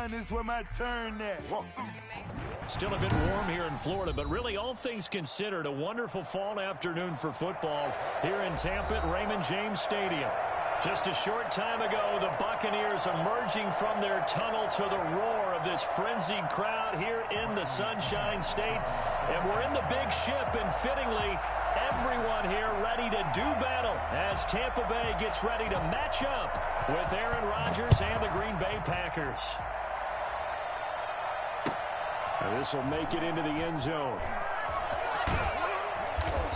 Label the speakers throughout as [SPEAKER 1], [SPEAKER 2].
[SPEAKER 1] Son, this where my turn at. Whoa.
[SPEAKER 2] Still a bit warm here in Florida, but really all things considered, a wonderful fall afternoon for football here in Tampa at Raymond James Stadium. Just a short time ago, the Buccaneers emerging from their tunnel to the roar of this frenzied crowd here in the Sunshine State. And we're in the big ship, and fittingly, everyone here ready to do battle as Tampa Bay gets ready to match up with Aaron Rodgers and the Green Bay Packers. This will make it into the end zone.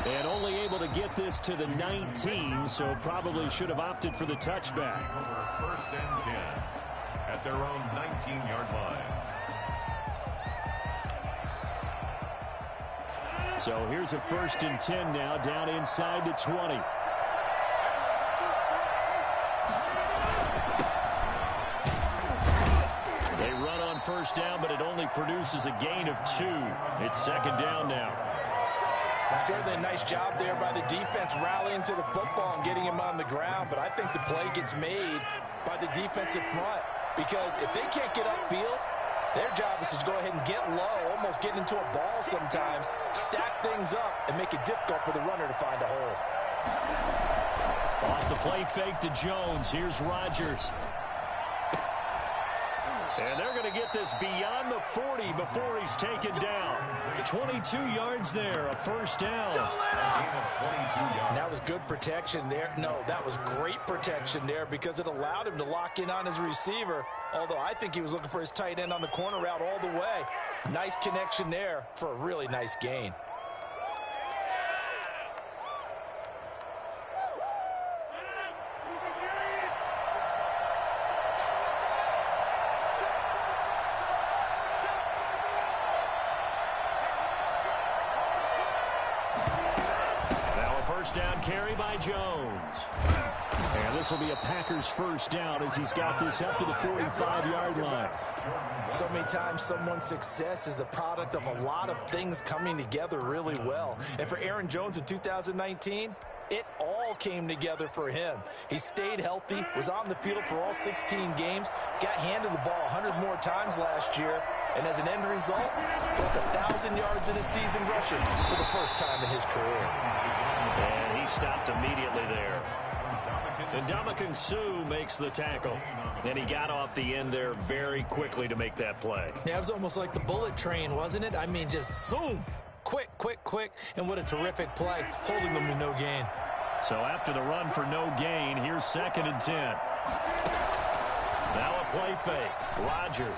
[SPEAKER 2] And only able to get this to the 19, so probably should have opted for the touchback.
[SPEAKER 3] First and 10 at their own 19-yard line.
[SPEAKER 2] So here's a 1st and 10 now, down inside the 20. They run on first down, but it only produces a gain of 2. It's 2nd down now.
[SPEAKER 4] Certainly a nice job there by the defense rallying to the football and getting him on the ground, but I think the play gets made by the defensive front because if they can't get upfield, their job is to go ahead and get low, almost get into a ball sometimes, stack things up, and make it difficult for the runner to find a hole.
[SPEAKER 2] Off the play fake to Jones. Here's Rodgers. And they're going to get this beyond the 40 before he's taken down. 22 yards there, a 1st down.
[SPEAKER 4] And that was good protection there. No, that was great protection there because it allowed him to lock in on his receiver, although I think he was looking for his tight end on the corner route all the way. Nice connection there for a really nice gain.
[SPEAKER 2] Down carry by Jones. And this will be a Packers 1st down as he's got this up to the 45-yard line.
[SPEAKER 4] So many times someone's success is the product of a lot of things coming together really well. And for Aaron Jones in 2019, it all came together for him. He stayed healthy, was on the field for all 16 games, got handed the ball 100 more times last year, and as an end result, broke 1,000 yards in a season rushing for the first time in his career.
[SPEAKER 2] And he stopped immediately there. And Ndamukong Suh makes the tackle. And he got off the end there very quickly to make that play.
[SPEAKER 4] Yeah, it was almost like the bullet train, wasn't it? I mean, just zoom. Quick, quick, quick. And what a terrific play, holding them to no gain.
[SPEAKER 2] So after the run for no gain, here's 2nd and 10. Now a play fake. Rodgers.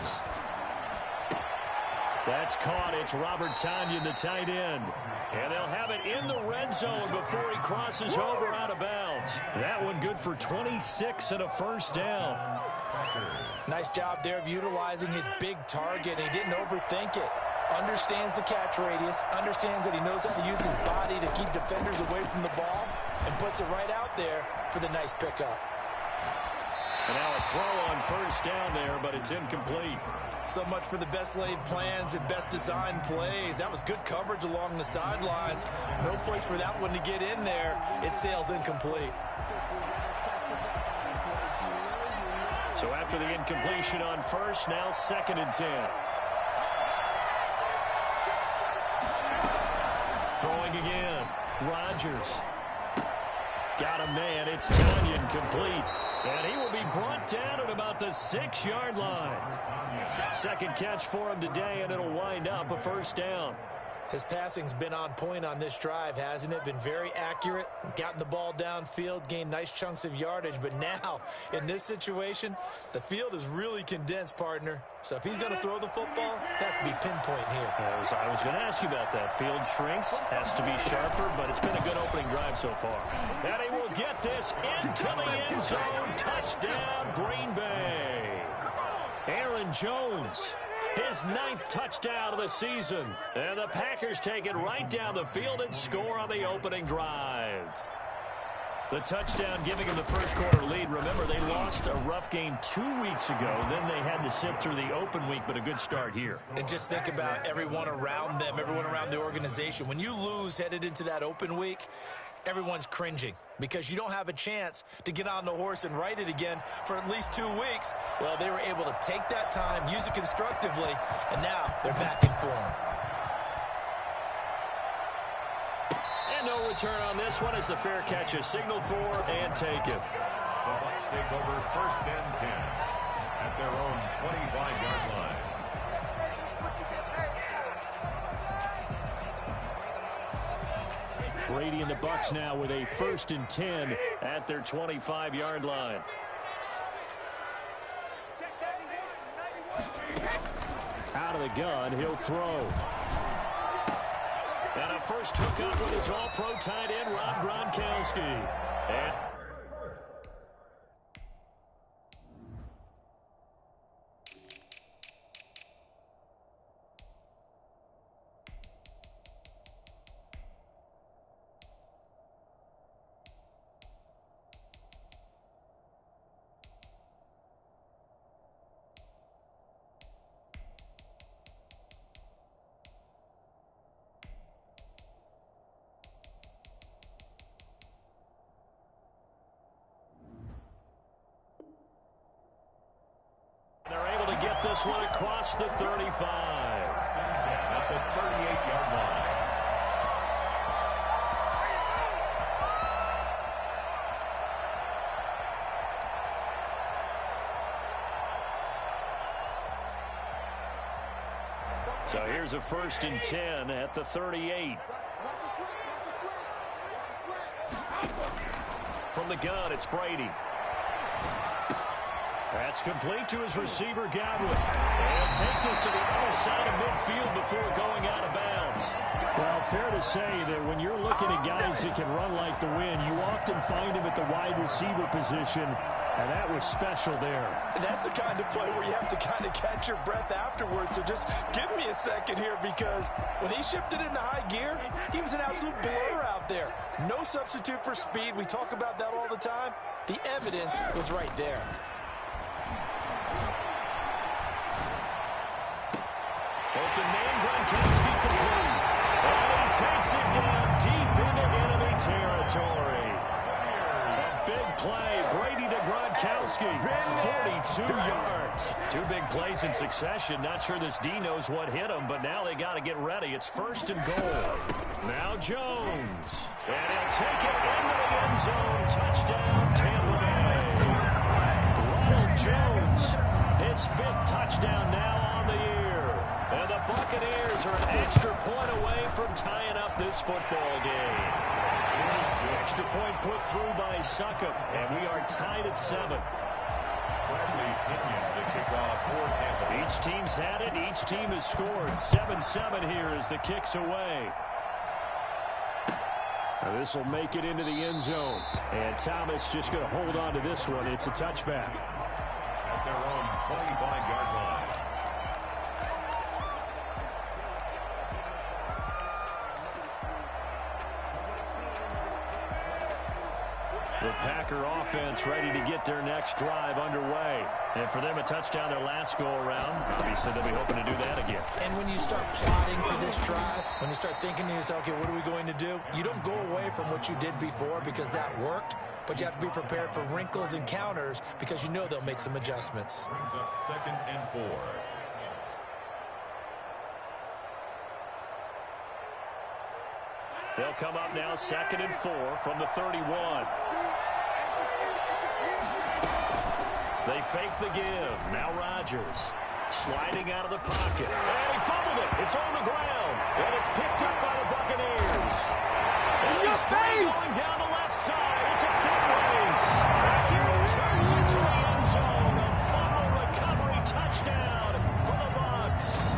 [SPEAKER 2] That's caught. It's Robert Tonyan, the tight end. And they'll have it in the red zone before he crosses over out of bounds. That one good for 26 and a 1st down.
[SPEAKER 4] Nice job there of utilizing his big target. He didn't overthink it. Understands the catch radius. Understands that he knows how to use his body to keep defenders away from the ball. And puts it right out there for the nice pickup.
[SPEAKER 2] And now a throw on 1st down there, but it's incomplete.
[SPEAKER 5] So much for the best laid plans and best designed plays. That was good coverage along the sidelines. No place for that one to get in there. It sails incomplete.
[SPEAKER 2] So after the incompletion on 1st, now 2nd and 10. Throwing again. Rodgers. Got a man. It's Tonyan complete. And he will be brought down at about the 6-yard line. 2nd catch for him today, and it'll wind up a 1st down.
[SPEAKER 4] His passing's been on point on this drive, hasn't it? Been very accurate, gotten the ball downfield, gained nice chunks of yardage. But now, in this situation, the field is really condensed, partner. So if he's going to throw the football, that could be pinpoint here.
[SPEAKER 2] I was going to ask you about that. Field shrinks, has to be sharper, but it's been a good opening drive so far. And he will get this into the end zone. Touchdown, Green Bay. Aaron Jones. His 9th touchdown of the season. And the Packers take it right down the field and score on the opening drive. The touchdown giving them the 1st quarter lead. Remember, they lost a rough game 2 weeks ago. Then they had to sit through the open week, but a good start here.
[SPEAKER 4] And just think about everyone around them, everyone around the organization. When you lose headed into that open week, everyone's cringing because you don't have a chance to get on the horse and ride it again for at least 2 weeks. Well, they were able to take that time, use it constructively, and now they're back in form.
[SPEAKER 2] And no return on this one as the fair catch is signaled for and taken.
[SPEAKER 3] The Bucs take over 1st and 10 at their own 25-yard line.
[SPEAKER 2] Brady and the Bucs now with a 1st and 10 at their 25-yard line. Out of the gun, he'll throw. And a first hookup with his all-pro tight end, Rob Gronkowski. And they're able to get this one across the 35.
[SPEAKER 3] At the 38-yard line.
[SPEAKER 2] So here's a 1st and 10 at the 38. From the gun, it's Brady. That's complete to his receiver, Godwin. He'll take this to the other side of midfield before going out of bounds. Well, fair to say that when you're looking at guys that can run like the wind, you often find him at the wide receiver position, and that was special there.
[SPEAKER 4] And that's the kind of play where you have to kind of catch your breath afterwards. So just give me a second here, because when he shifted into high gear, he was an absolute blur out there. No substitute for speed. We talk about that all the time. The evidence was right there.
[SPEAKER 2] Open man, Gronkowski complete. And he takes it down deep into enemy territory. A big play. Brady to Gronkowski. 42 yards. 2 big plays in succession. Not sure this D knows what hit him, but now they got to get ready. It's 1st and goal. Now Jones. And he'll take it into the end zone. Touchdown, Tampa Bay. Ronald Jones, his 5th touchdown now on the year. And the Buccaneers are an extra point away from tying up this football game. The extra point put through by Succop, and we are tied at 7.
[SPEAKER 3] Bradley Pinion to kick off for Tampa.
[SPEAKER 2] Each team's had it. Each team has scored. 7-7 here as the kick's away. Now this will make it into the end zone. And Thomas just going to hold on to this one. It's a touchback.
[SPEAKER 3] At their own 25-yard line.
[SPEAKER 2] The Packer offense ready to get their next drive underway. And for them, a touchdown their last go-around. Obviously, they'll be hoping to do that again.
[SPEAKER 4] And when you start plotting for this drive, when you start thinking to yourself, okay, what are we going to do? You don't go away from what you did before because that worked, but you have to be prepared for wrinkles and counters because you know they'll make some adjustments.
[SPEAKER 3] Brings up 2nd and 4.
[SPEAKER 2] They'll come up now 2nd and 4 from the 31. They fake the give. Now Rodgers sliding out of the pocket. And he fumbled it. It's on the ground. And it's picked up by the Buccaneers. And he's free going down the left side. It's a thin race. He returns into the end zone. A fumble recovery touchdown for the Bucs.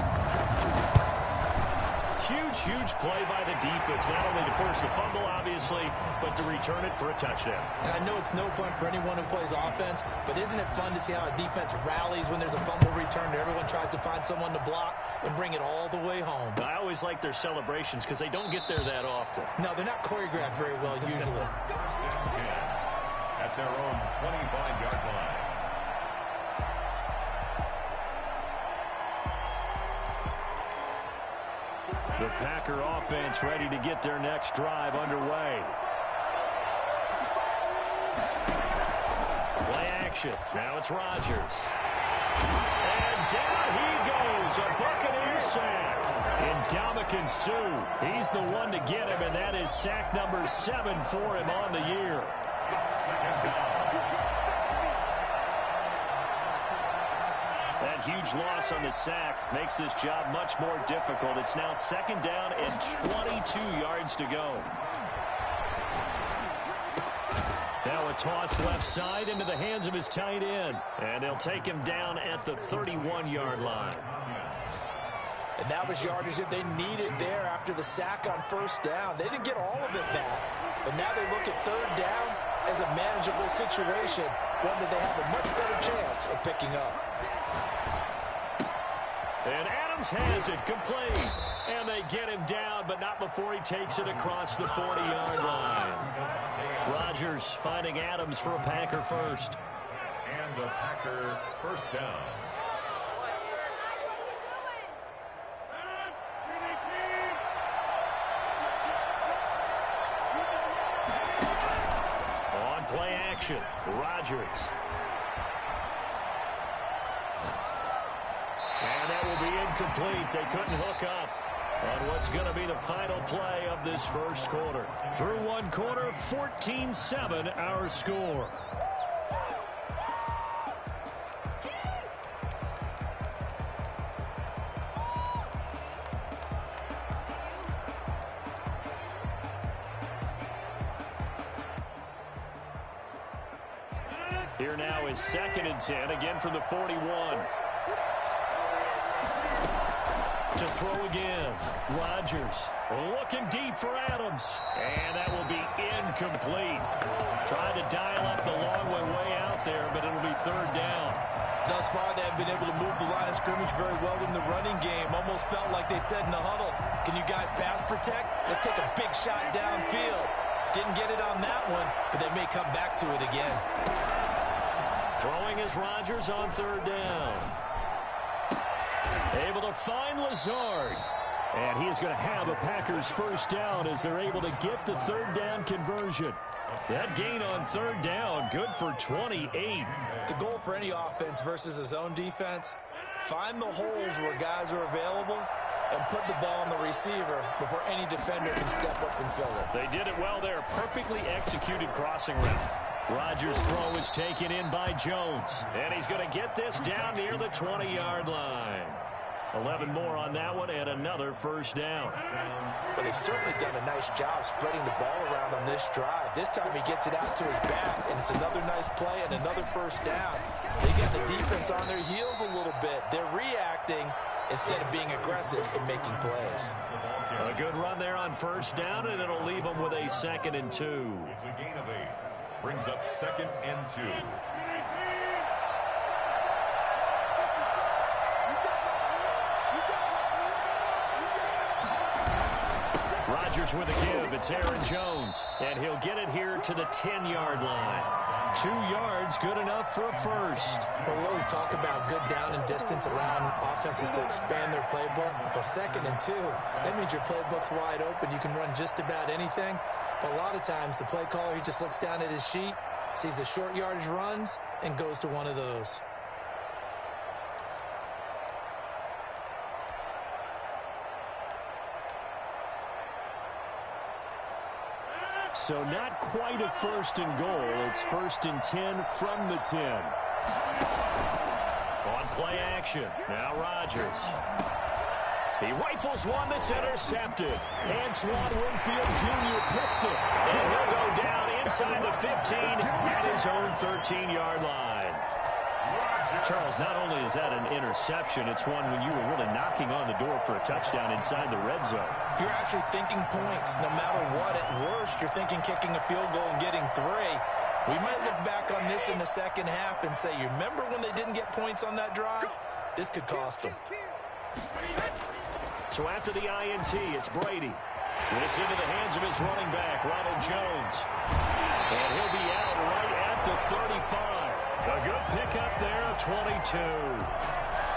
[SPEAKER 2] Huge play by the defense, not only to force the fumble, obviously, but to return it for a touchdown.
[SPEAKER 4] And I know it's no fun for anyone who plays offense, but isn't it fun to see how a defense rallies when there's a fumble return and everyone tries to find someone to block and bring it all the way home?
[SPEAKER 2] I always like their celebrations because they don't get there that often.
[SPEAKER 4] No, they're not choreographed very well usually.
[SPEAKER 3] 1st and 10 at their own 25-yard line.
[SPEAKER 2] The Packer offense ready to get their next drive underway. action. Now it's Rodgers. And down he goes. A Buccaneer sack. Ndamukong Suh. He's the one to get him, and that is sack number 7 for him on the year. That huge loss on the sack makes this job much more difficult. It's now 2nd down and 22 yards to go. Now a toss left side into the hands of his tight end. And they'll take him down at the 31-yard line.
[SPEAKER 4] And that was yardage that they needed there after the sack on 1st down. They didn't get all of it back. But now they look at 3rd down as a manageable situation, one that they have a much better chance of picking up.
[SPEAKER 2] And Adams has it complete. And they get him down, but not before he takes it across the 40-yard line. Rodgers finding Adams for a Packer first.
[SPEAKER 3] And a Packer 1st down.
[SPEAKER 2] On play action, Rodgers. And that will be incomplete. They couldn't hook up on what's going to be the final play of this 1st quarter. Through 1 quarter, 14-7 our score. Here now is 2nd and 10, again from the 41. To throw again. Rodgers looking deep for Adams. And that will be incomplete. Trying to dial up the long way out there, but it'll be 3rd down.
[SPEAKER 5] Thus far, they have been able to move the line of scrimmage very well in the running game. Almost felt like they said in the huddle, can you guys pass protect? Let's take a big shot downfield. Didn't get it on that one, but they may come back to it again.
[SPEAKER 2] Throwing is Rodgers on 3rd down. Able to find Lazard. And he is going to have a Packers 1st down as they're able to get the 3rd down conversion. That gain on 3rd down, good for 28.
[SPEAKER 4] The goal for any offense versus a zone defense, find the holes where guys are available and put the ball on the receiver before any defender can step up and fill it.
[SPEAKER 2] They did it well there. Perfectly executed crossing route. Rodgers' throw is taken in by Jones. And he's going to get this down near the 20-yard line. 11 more on that one and another 1st down.
[SPEAKER 4] But they've certainly done a nice job spreading the ball around on this drive. This time he gets it out to his back, and it's another nice play and another 1st down. They get the defense on their heels a little bit. They're reacting instead of being aggressive in making plays.
[SPEAKER 2] A good run there on 1st down, and it'll leave them with a 2nd and 2.
[SPEAKER 3] It's a gain of 8. Brings up 2nd and 2.
[SPEAKER 2] Rodgers with a give. It's Aaron Jones. And he'll get it here to the 10-yard line. 2 yards, good enough for a 1st.
[SPEAKER 4] Well, we always talk about good down and distance, allowing offenses to expand their playbook. Well, 2nd and 2, that means your playbook's wide open. You can run just about anything. But a lot of times, the play caller, he just looks down at his sheet, sees the short yardage runs, and goes to one of those.
[SPEAKER 2] So not quite a 1st and goal. It's 1st and 10 from the 10. On play action. Now Rodgers. He rifles one that's intercepted. Antoine Winfield Jr. picks it. And he'll go down inside the 15 at his own 13-yard line. Charles, not only is that an interception, it's one when you were really knocking on the door for a touchdown inside the red zone.
[SPEAKER 4] You're actually thinking points no matter what. At worst, you're thinking kicking a field goal and getting 3. We might look back on this in the 2nd half and say, you remember when they didn't get points on that drive? This could cost them.
[SPEAKER 2] So after the INT, it's Brady. This into the hands of his running back, Ronald Jones. And he'll be out right at the 35. A good pickup there, 22.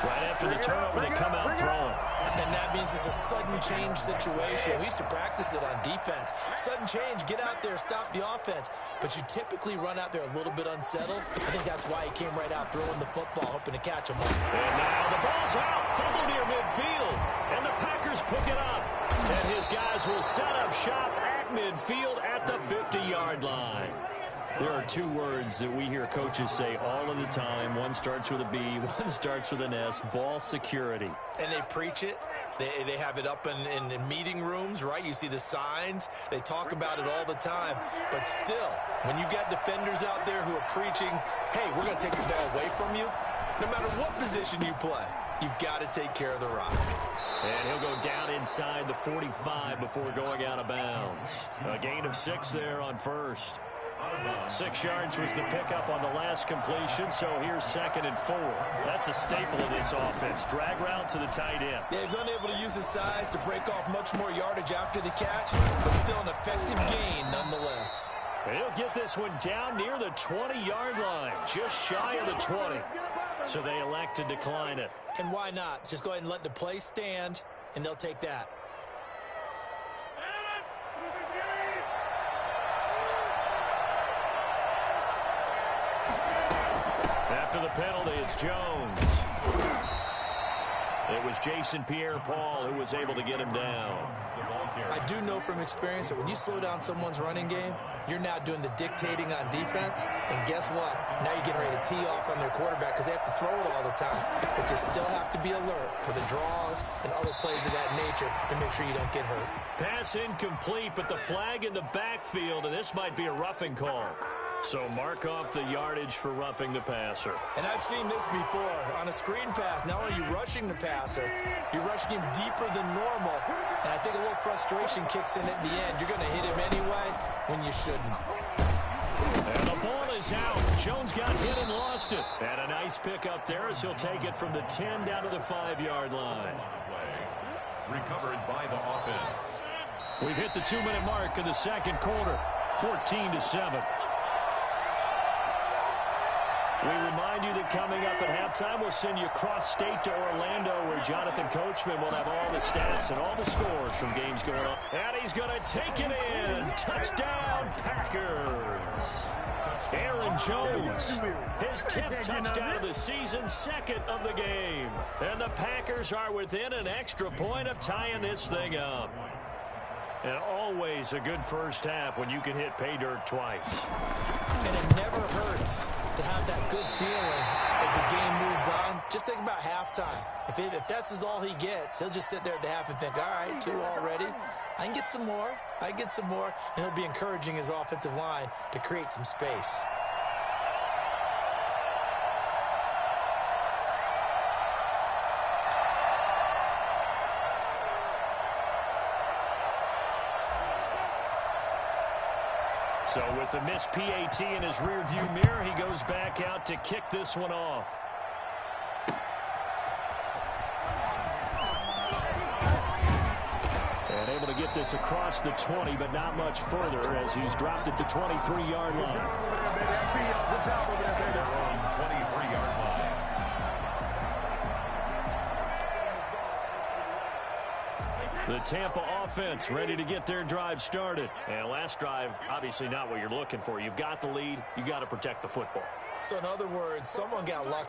[SPEAKER 2] Right after the turnover, they come out throwing.
[SPEAKER 5] And that means it's a sudden change situation. We used to practice it on defense. Sudden change, get out there, stop the offense. But you typically run out there a little bit unsettled. I think that's why he came right out throwing the football, hoping to catch him.
[SPEAKER 2] And now the ball's out, fumble near midfield. And the Packers pick it up. And his guys will set up shop at midfield at the 50-yard line. There are two words that we hear coaches say all of the time. One starts with a B, one starts with an S, ball security.
[SPEAKER 5] And they preach it. They have it up in meeting rooms, right? You see the signs. They talk about it all the time. But still, when you got defenders out there who are preaching, hey, we're going to take the ball away from you, no matter what position you play, you've got to take care of the rock.
[SPEAKER 2] And he'll go down inside the 45 before going out of bounds. A gain of 6 there on first. 6 yards was the pickup on the last completion, so here's 2nd and 4. That's a staple of this offense. Drag route to the tight end.
[SPEAKER 5] Yeah, he's unable to use his size to break off much more yardage after the catch, but still an effective gain nonetheless.
[SPEAKER 2] And he'll get this one down near the 20-yard line, just shy of the 20. So they elect to decline it.
[SPEAKER 5] And why not? Just go ahead and let the play stand, and they'll take that.
[SPEAKER 2] After the penalty, it's Jones. It was Jason Pierre-Paul who was able to get him down.
[SPEAKER 5] I do know from experience that when you slow down someone's running game, you're now doing the dictating on defense. And guess what? Now you're getting ready to tee off on their quarterback because they have to throw it all the time. But you still have to be alert for the draws and other plays of that nature to make sure you don't get hurt.
[SPEAKER 2] Pass incomplete, but the flag in the backfield, and this might be a roughing call. So mark off the yardage for roughing the passer.
[SPEAKER 5] And I've seen this before. On a screen pass, not only are you rushing the passer, you're rushing him deeper than normal. And I think a little frustration kicks in at the end. You're going to hit him anyway when you shouldn't.
[SPEAKER 2] And the ball is out. Jones got hit and lost it. And a nice pickup there as he'll take it from the 10 down to the 5-yard line.
[SPEAKER 3] Recovered by the offense.
[SPEAKER 2] We've hit the 2-minute mark in the second quarter. 14-7. We remind you that coming up at halftime, we'll send you cross-state to Orlando, where Jonathan Coachman will have all the stats and all the scores from games going on. And he's going to take it in. Touchdown, Packers. Aaron Jones, his 10th touchdown of the season, 2nd of the game. And the Packers are within an extra point of tying this thing up. And always a good first half when you can hit pay dirt twice.
[SPEAKER 5] And it never hurts to have that good feeling as the game moves on. Just think about halftime. If that's all he gets, he'll just sit there at the half and think, all right, 2 already. I can get some more. I can get some more. And he'll be encouraging his offensive line to create some space.
[SPEAKER 2] So with the missed PAT in his rearview mirror, he goes back out to kick this one off. And able to get this across the 20, but not much further as he's dropped it to 23-yard line.
[SPEAKER 3] 23-yard line.
[SPEAKER 2] The Tampa offense ready to get their drive started. And last drive, obviously not what you're looking for. You've got the lead. You got to protect the football.
[SPEAKER 5] So in other words, someone got lucky.